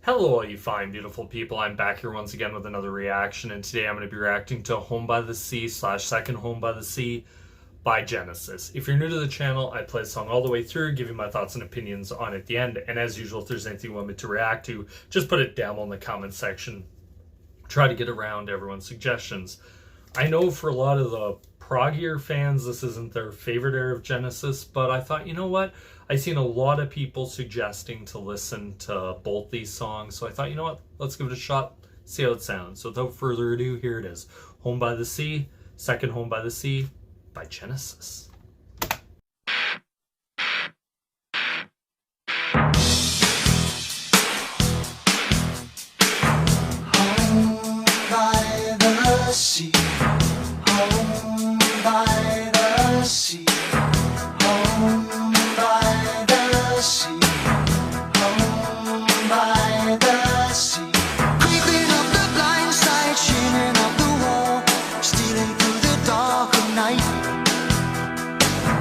Hello, all you fine, beautiful people. I'm back here once again with another reaction, and today I'm going to be reacting to Home by the Sea / Second Home by the Sea by Genesis. If you're new to the channel, I play the song all the way through, give you my thoughts and opinions on it at the end, and as usual, if there's anything you want me to react to, just put it down in the comments section. Try to get around everyone's suggestions. I know for a lot of the proggier fans, this isn't their favorite era of Genesis, but I thought, you know what? I've seen a lot of people suggesting to listen to both these songs, so I thought, you know what? Let's give it a shot, see how it sounds. So without further ado, here it is. Home by the Sea, Second Home by the Sea by Genesis. Home by the sea, home by the sea, home by the sea, home by the sea. Creeping up the blind side, shimming up the wall, stealing through the dark of night,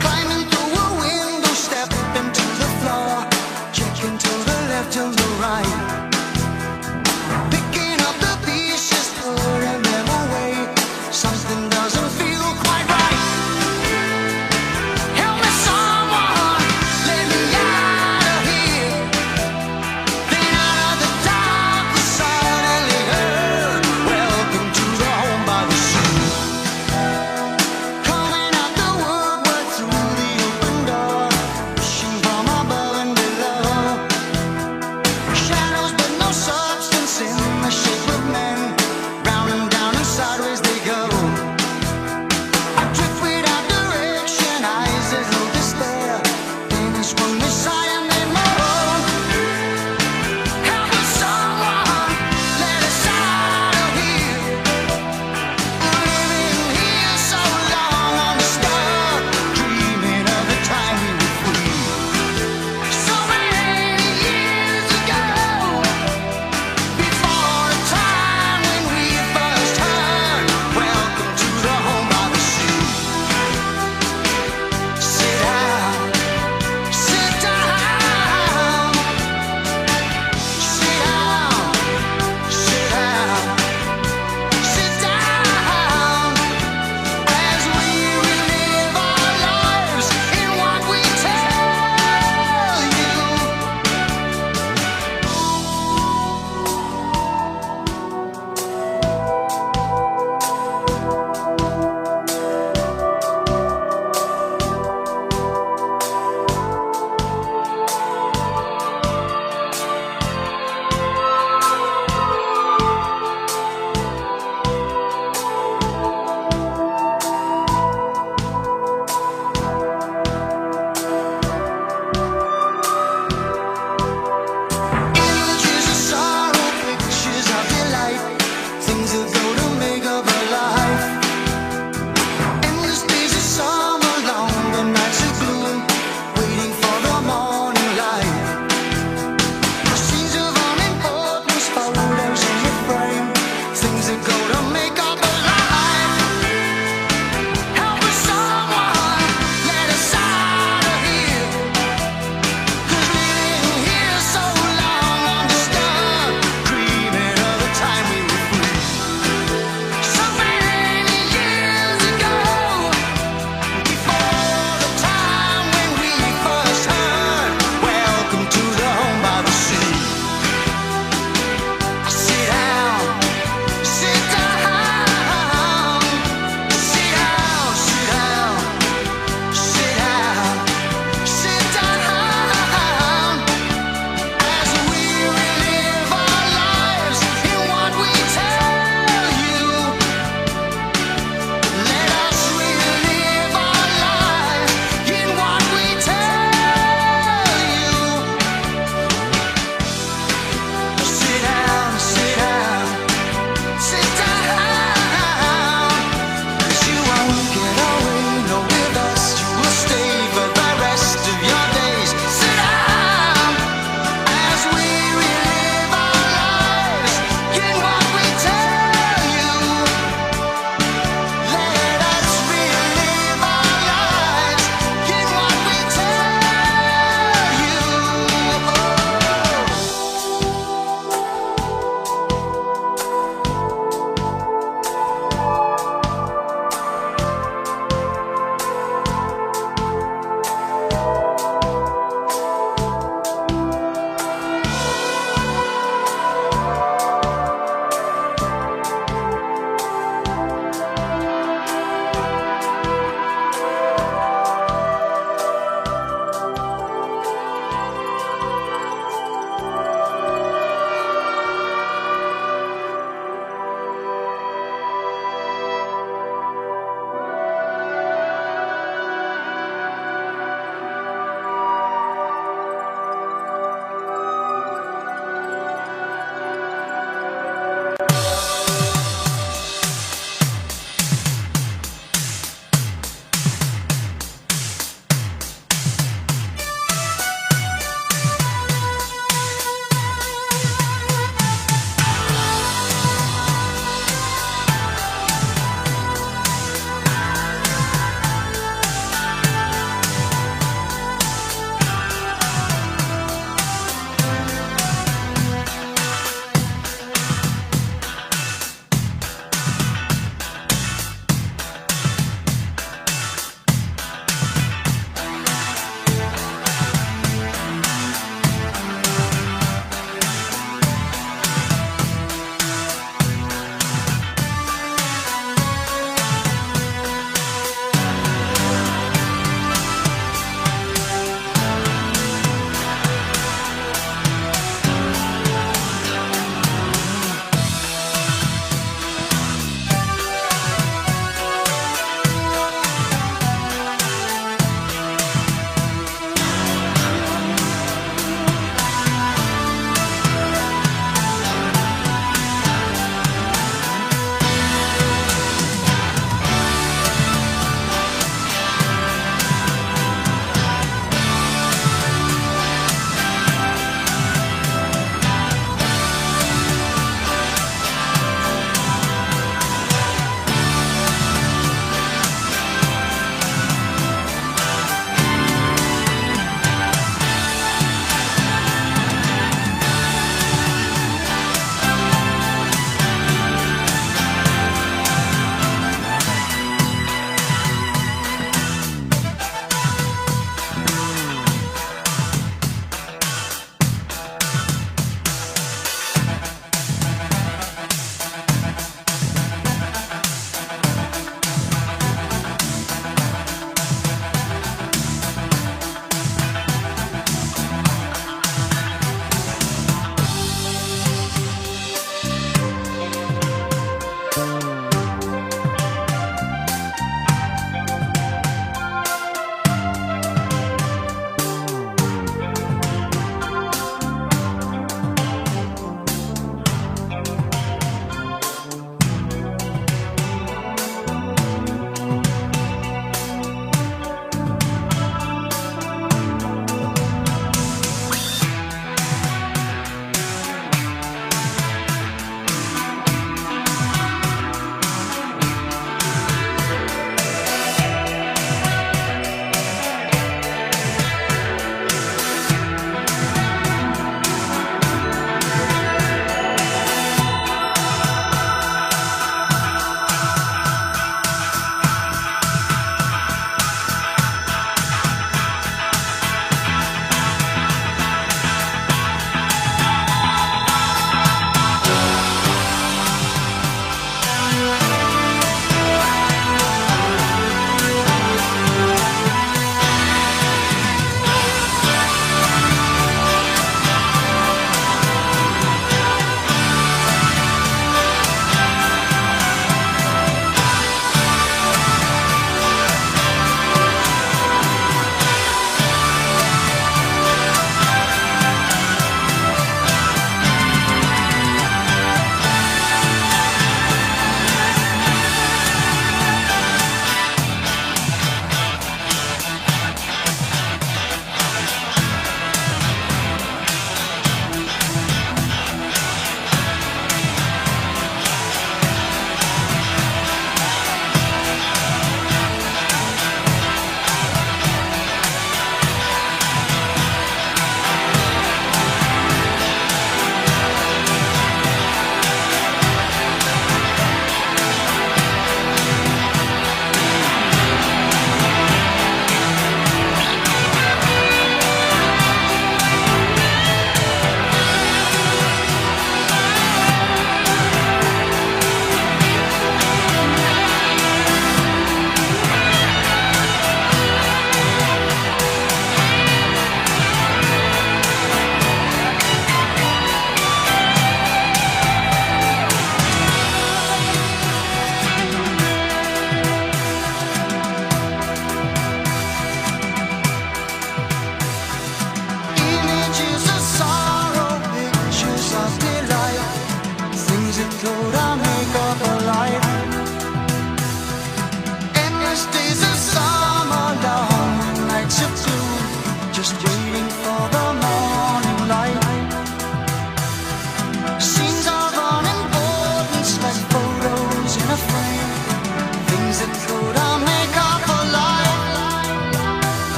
climbing through a window, stepping to the floor, checking to the left and the right. Something doesn't feel quite right. Help me, someone, let me out of here. Then out of the dark, we suddenly heard, welcome to the home by the sea. Coming out the woodwork through the open door, wishing from above and below. Shadows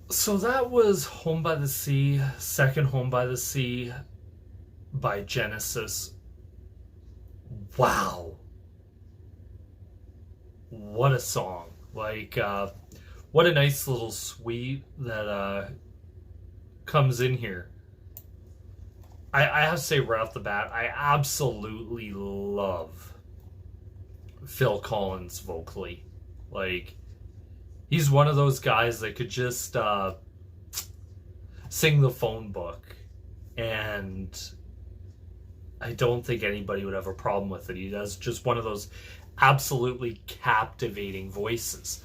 So that was Home by the Sea, second Home by the Sea by Genesis. Wow. What a song. Like, what a nice little suite that comes in here. I have to say right off the bat, I absolutely love Phil Collins vocally. Like, he's one of those guys that could just sing the phone book, and I don't think anybody would have a problem with it. He does just one of those absolutely captivating voices.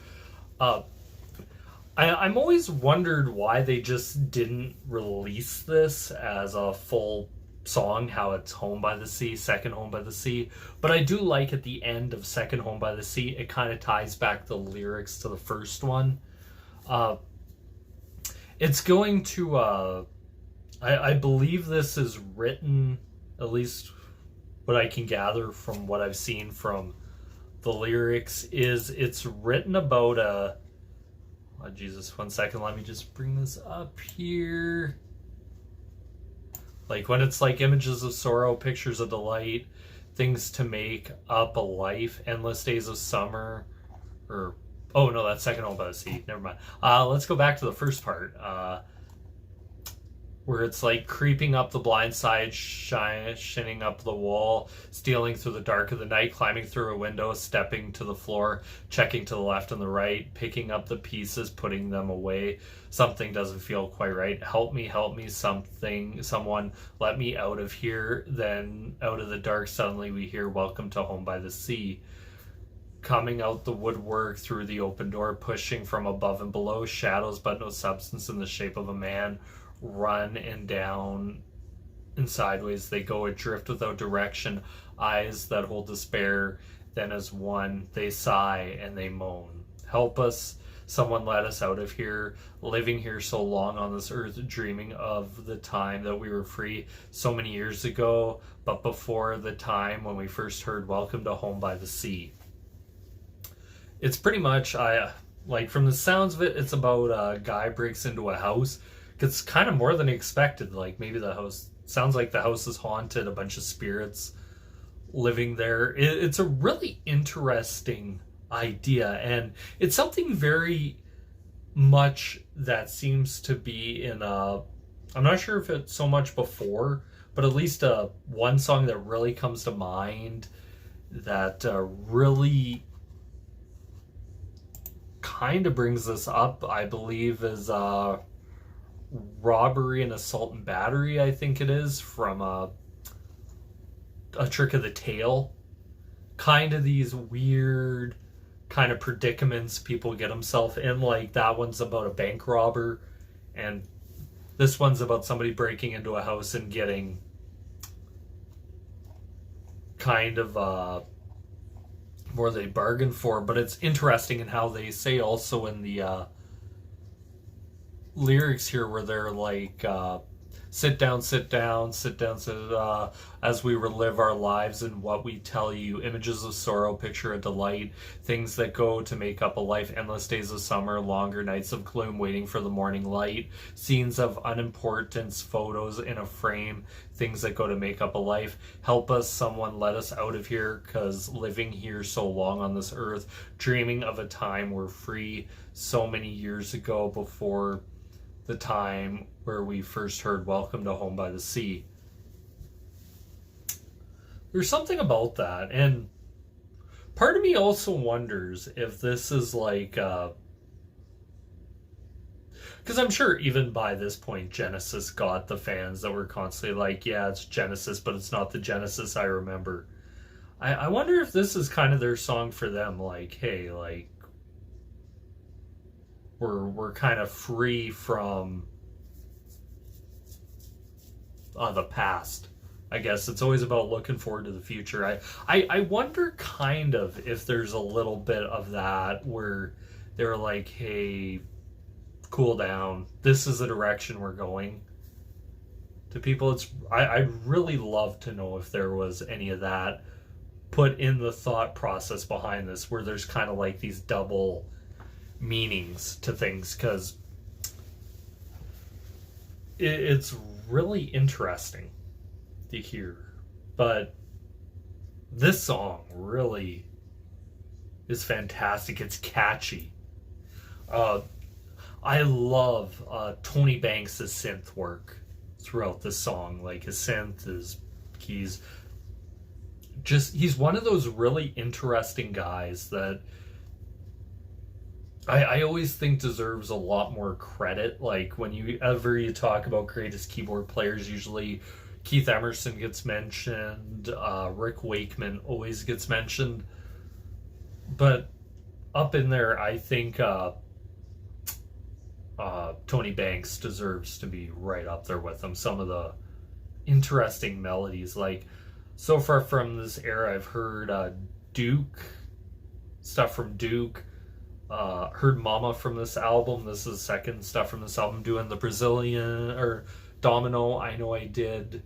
I'm always wondered why they just didn't release this as a full song, how it's Home by the Sea, second Home by the Sea. But I do like at the end of second Home by the Sea, it kind of ties back the lyrics to the first one. It's going to, I believe this is written, at least what I can gather from what I've seen from the lyrics, is it's written about a, oh Jesus, 1 second, let me just bring this up here. Like when it's like images of sorrow, pictures of delight, things to make up a life, endless days of summer, or, oh no, that's second Home by the Sea, never mind. Let's go back to the first part, where it's like creeping up the blind side, shining up the wall, stealing through the dark of the night, climbing through a window, stepping to the floor, checking to the left and the right, picking up the pieces, putting them away. Something doesn't feel quite right. Help me, someone, let me out of here. Then out of the dark, suddenly we hear, welcome to Home by the Sea. Coming out the woodwork through the open door, pushing from above and below, shadows but no substance in the shape of a man. Run and down and sideways they go, adrift without direction, eyes that hold despair. Then as one they sigh and they moan, help us, someone let us out of here, living here so long on this earth, dreaming of the time that we were free so many years ago, but before the time when we first heard welcome to Home by the Sea. It's pretty much, I like, from the sounds of it, it's about a guy breaks into a house. It's kind of more than expected. Like maybe the house sounds like the house is haunted, a bunch of spirits living there. It's a really interesting idea, and it's something very much that seems to be in a, I'm not sure if it's so much before, but at least one song that really comes to mind that really kind of brings this up, I believe, is Robbery and Assault and Battery, I think it is, from a Trick of the Tail. Kind of these weird kind of predicaments people get themselves in. Like that one's about a bank robber, and this one's about somebody breaking into a house and getting kind of more they bargain for. But it's interesting in how they say also in the lyrics here where they're like, sit down, as we relive our lives and what we tell you, images of sorrow, picture of delight, things that go to make up a life, endless days of summer, longer nights of gloom, waiting for the morning light, scenes of unimportance, photos in a frame, things that go to make up a life. Help us, someone, let us out of here, 'cause living here so long on this earth, dreaming of a time we're free so many years ago, before the time where we first heard welcome to Home by the Sea. There's something about that, and part of me also wonders if this is like, because I'm sure even by this point Genesis got the fans that were constantly like, yeah, it's Genesis, but it's not the Genesis I remember. I wonder if this is kind of their song for them, like, hey, like, we're kind of free from the past. I guess it's always about looking forward to the future. I wonder kind of if there's a little bit of that where they're like, hey, cool down, this is the direction we're going. To people, I'd really love to know if there was any of that put in the thought process behind this, where there's kind of like these double meanings to things, because it's really interesting to hear. But this song really is fantastic. It's catchy. I love Tony Banks' synth work throughout this song. Like his synth, his keys. He's one of those really interesting guys that I always think deserves a lot more credit. Like whenever you talk about greatest keyboard players, usually Keith Emerson gets mentioned, Rick Wakeman always gets mentioned. But up in there, I think Tony Banks deserves to be right up there with them. Some of the interesting melodies, like so far from this era, I've heard Duke, stuff from Duke, heard Mama from this album. This is second stuff from this album, doing the Brazilian, or Domino, I know I did,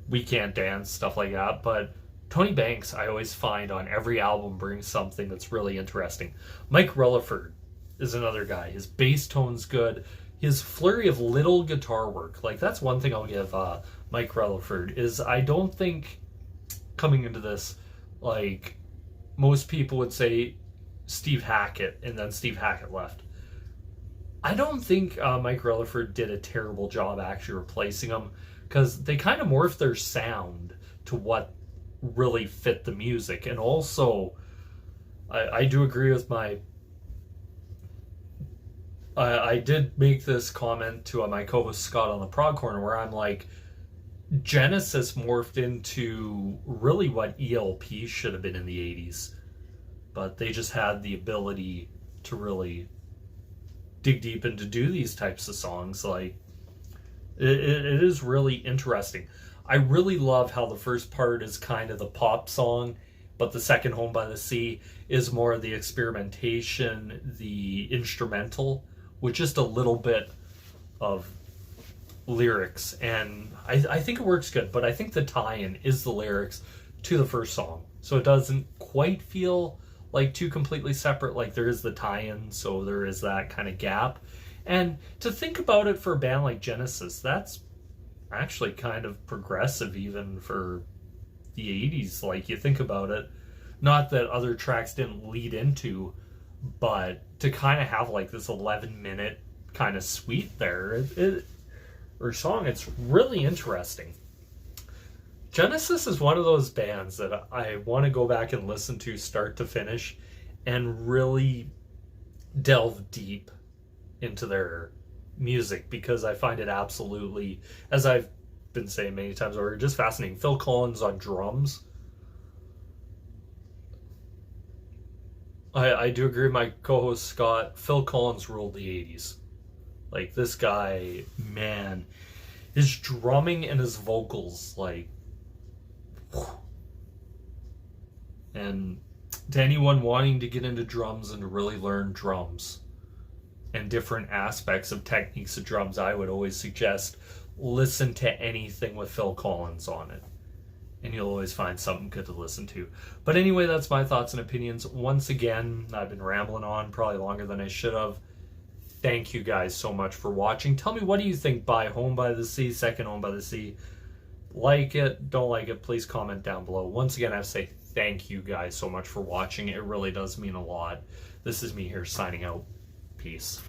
We Can't Dance, stuff like that. But Tony Banks, I always find on every album, brings something that's really interesting. Mike Rutherford is another guy. His bass tone's good. His flurry of little guitar work, like that's one thing I'll give Mike Rutherford, is I don't think coming into this, like most people would say Steve Hackett, and then Steve Hackett left. I don't think Mike Rutherford did a terrible job actually replacing him, because they kind of morphed their sound to what really fit the music. And also, I do agree with I did make this comment to my co-host Scott on the Prog Corner, where I'm like, Genesis morphed into really what ELP should have been in the 80s. But they just had the ability to really dig deep and to do these types of songs. Like, it is really interesting. I really love how the first part is kind of the pop song, but the second, Home by the Sea, is more of the experimentation, the instrumental, with just a little bit of lyrics. And I think it works good, but I think the tie-in is the lyrics to the first song. So it doesn't quite feel like two completely separate, like there is the tie-in, so there is that kind of gap. And to think about it, for a band like Genesis, that's actually kind of progressive even for the 80s. Like, you think about it, not that other tracks didn't lead into, but to kind of have like this 11-minute kind of suite there, or song, it's really interesting. Genesis is one of those bands that I want to go back and listen to start to finish and really delve deep into their music, because I find it absolutely, as I've been saying many times over, just fascinating. Phil Collins on drums. I do agree with my co-host Scott. Phil Collins ruled the 80s. Like, this guy, man, his drumming and his vocals, like, whew. And to anyone wanting to get into drums and to really learn drums and different aspects of techniques of drums, I would always suggest listen to anything with Phil Collins on it, and you'll always find something good to listen to. But anyway, that's my thoughts and opinions. Once again, I've been rambling on probably longer than I should have. Thank you guys so much for watching. Tell me, what do you think by Home by the Sea, second Home by the Sea? Like it, don't like it, please comment down below. Once again, I have to say thank you guys so much for watching. It really does mean a lot. This is me here signing out. Peace.